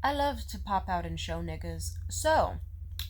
I love to pop out and show niggas. So,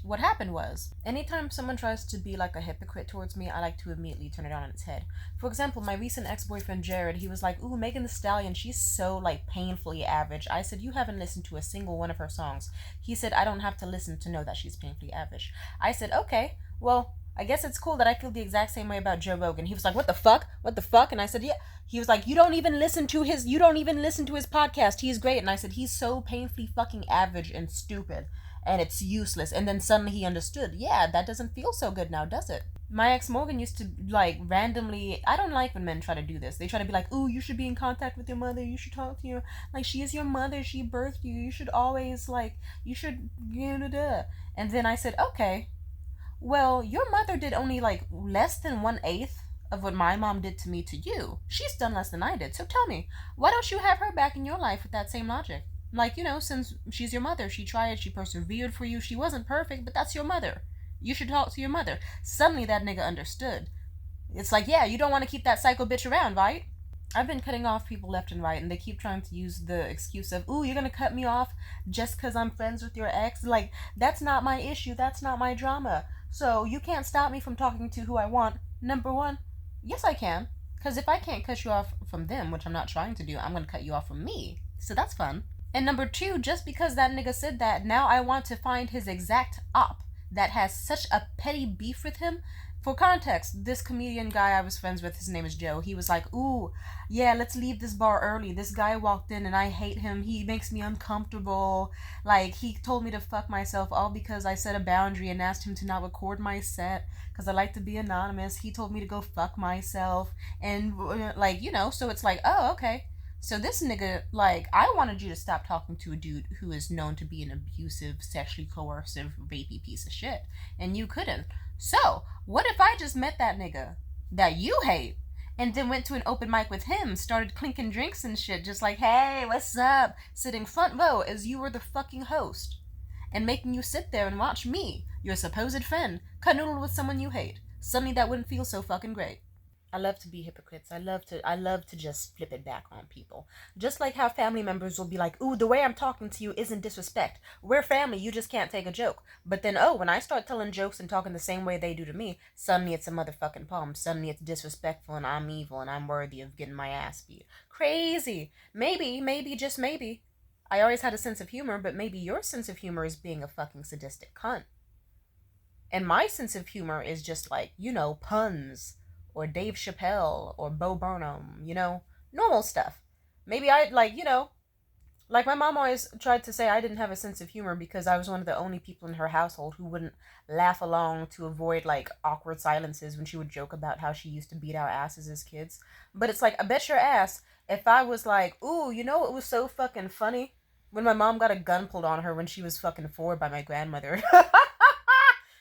what happened was, anytime someone tries to be like a hypocrite towards me, I like to immediately turn it on its head. For example, my recent ex-boyfriend Jared, he was like, ooh, Megan Thee Stallion, she's so like painfully average. I said, you haven't listened to a single one of her songs. He said, I don't have to listen to know that she's painfully average. I said, okay, well, I guess it's cool that I feel the exact same way about Joe Rogan. He was like, what the fuck? What the fuck? And I said, yeah. He was like, you don't even listen to his podcast. He's great. And I said, he's so painfully fucking average and stupid. And it's useless. And then suddenly he understood, yeah, that doesn't feel so good now, does it? My ex Morgan used to like randomly, I don't like when men try to do this. They try to be like, ooh, you should be in contact with your mother. You should talk to your, like, she is your mother. She birthed you. You should always, like, you should, and then I said, okay, well, your mother did only like less than 1/8 of what my mom did to me to you. She's done less than I did. So tell me, why don't you have her back in your life with that same logic? Like, since she's your mother, she tried, she persevered for you. She wasn't perfect, but that's your mother. You should talk to your mother. Suddenly that nigga understood. It's like, yeah, you don't want to keep that psycho bitch around, right? I've been cutting off people left and right, and they keep trying to use the excuse of, ooh, you're gonna cut me off just because I'm friends with your ex. Like, that's not my issue. That's not my drama. So you can't stop me from talking to who I want. Number one, yes, I can. Because if I can't cut you off from them, which I'm not trying to do, I'm gonna cut you off from me. So that's fun. And number two, just because that nigga said that, now I want to find his exact op that has such a petty beef with him. For context, this comedian guy I was friends with, his name is Joe, he was like, ooh, yeah, let's leave this bar early. This guy walked in and I hate him. He makes me uncomfortable. Like, he told me to fuck myself all because I set a boundary and asked him to not record my set because I like to be anonymous. He told me to go fuck myself. And, like, so it's like, oh, okay. So this nigga, like, I wanted you to stop talking to a dude who is known to be an abusive, sexually coercive, rapey piece of shit. And you couldn't. So, what if I just met that nigga that you hate and then went to an open mic with him, started clinking drinks and shit, just like, hey, what's up? Sitting front row as you were the fucking host. And making you sit there and watch me, your supposed friend, canoodle with someone you hate. Suddenly that wouldn't feel so fucking great. I love to be hypocrites. I love to just flip it back on people. Just like how family members will be like, ooh, the way I'm talking to you isn't disrespect. We're family, you just can't take a joke. But then, oh, when I start telling jokes and talking the same way they do to me, suddenly it's a motherfucking problem. Suddenly it's disrespectful and I'm evil and I'm worthy of getting my ass beat. Crazy. Maybe, just maybe. I always had a sense of humor, but maybe your sense of humor is being a fucking sadistic cunt. And my sense of humor is just like, puns. Or Dave Chappelle, or Bo Burnham, normal stuff. Maybe I'd like my mom always tried to say I didn't have a sense of humor because I was one of the only people in her household who wouldn't laugh along to avoid like awkward silences when she would joke about how she used to beat our asses as kids. But it's like, I bet your ass, if I was like, ooh, it was so fucking funny when my mom got a gun pulled on her when she was fucking 4 by my grandmother.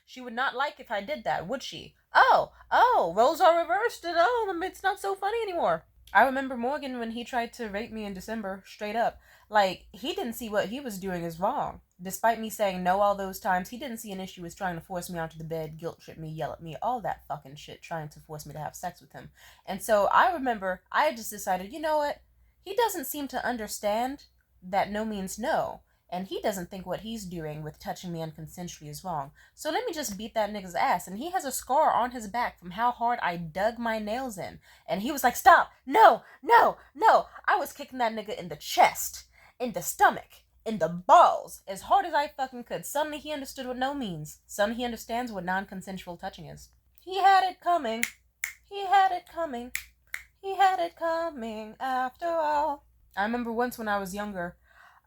She would not like if I did that, would she? Oh, roles are reversed and it's not so funny anymore. I remember Morgan when he tried to rape me in December, straight up. Like, he didn't see what he was doing as wrong. Despite me saying no all those times, he didn't see an issue with trying to force me onto the bed, guilt trip me, yell at me, all that fucking shit, trying to force me to have sex with him. And so I remember I just decided, you know what? He doesn't seem to understand that no means no. And he doesn't think what he's doing with touching me unconsensually is wrong. So let me just beat that nigga's ass. And he has a scar on his back from how hard I dug my nails in. And he was like, stop, no. I was kicking that nigga in the chest, in the stomach, in the balls, as hard as I fucking could. Suddenly he understood what no means. Suddenly he understands what non-consensual touching is. He had it coming. He had it coming. He had it coming after all. I remember once when I was younger,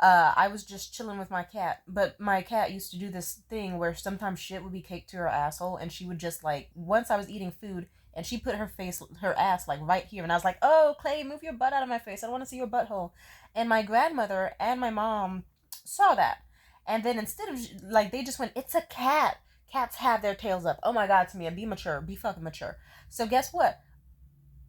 I was just chilling with my cat, but my cat used to do this thing where sometimes shit would be caked to her asshole, and she would just like, once I was eating food, and she put her ass like right here, and I was like, oh, Clay, move your butt out of my face, I don't want to see your butthole. And my grandmother and my mom saw that, and then instead of, like, they just went, it's a cat. Cats have their tails up. Oh my god, Tamia, be mature, be fucking mature. So guess what?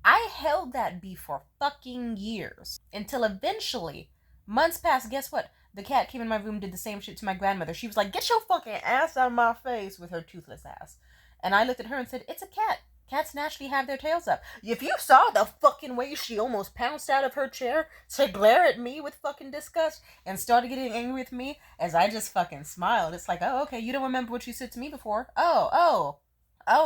I held that beef for fucking years, until eventually, months passed, guess what? The cat came in my room, did the same shit to my grandmother. She was like, get your fucking ass out of my face, with her toothless ass. And I looked at her and said, it's a cat. Cats naturally have their tails up. If you saw the fucking way she almost pounced out of her chair to glare at me with fucking disgust and started getting angry with me as I just fucking smiled. It's like, oh, okay, you don't remember what you said to me before. Oh,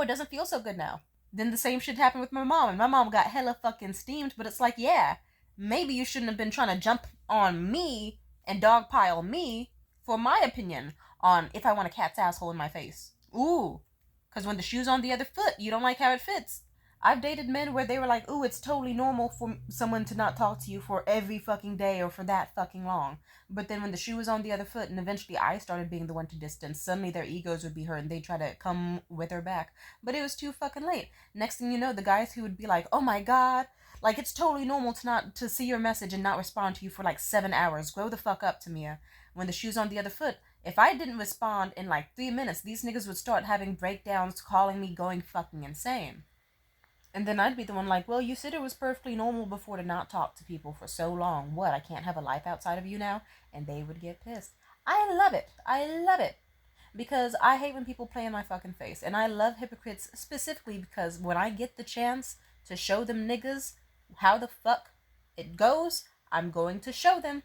it doesn't feel so good now. Then the same shit happened with my mom, and my mom got hella fucking steamed, but it's like, yeah, maybe you shouldn't have been trying to jump on me and dogpile me for my opinion on if I want a cat's asshole in my face. Ooh. Because when the shoe's on the other foot, you don't like how it fits. I've dated men where they were like, ooh, it's totally normal for someone to not talk to you for every fucking day or for that fucking long. But then when the shoe was on the other foot and eventually I started being the one to distance, suddenly their egos would be hurt and they'd try to come with her back. But it was too fucking late. Next thing you know, the guys who would be like, oh my god, like it's totally normal to see your message and not respond to you for like 7 hours. Grow the fuck up, Tamia. When the shoe's on the other foot, if I didn't respond in like 3 minutes, these niggas would start having breakdowns, calling me going fucking insane. And then I'd be the one like, well, you said it was perfectly normal before to not talk to people for so long. What, I can't have a life outside of you now? And they would get pissed. I love it. I love it. Because I hate when people play in my fucking face. And I love hypocrites specifically because when I get the chance to show them niggas how the fuck it goes, I'm going to show them.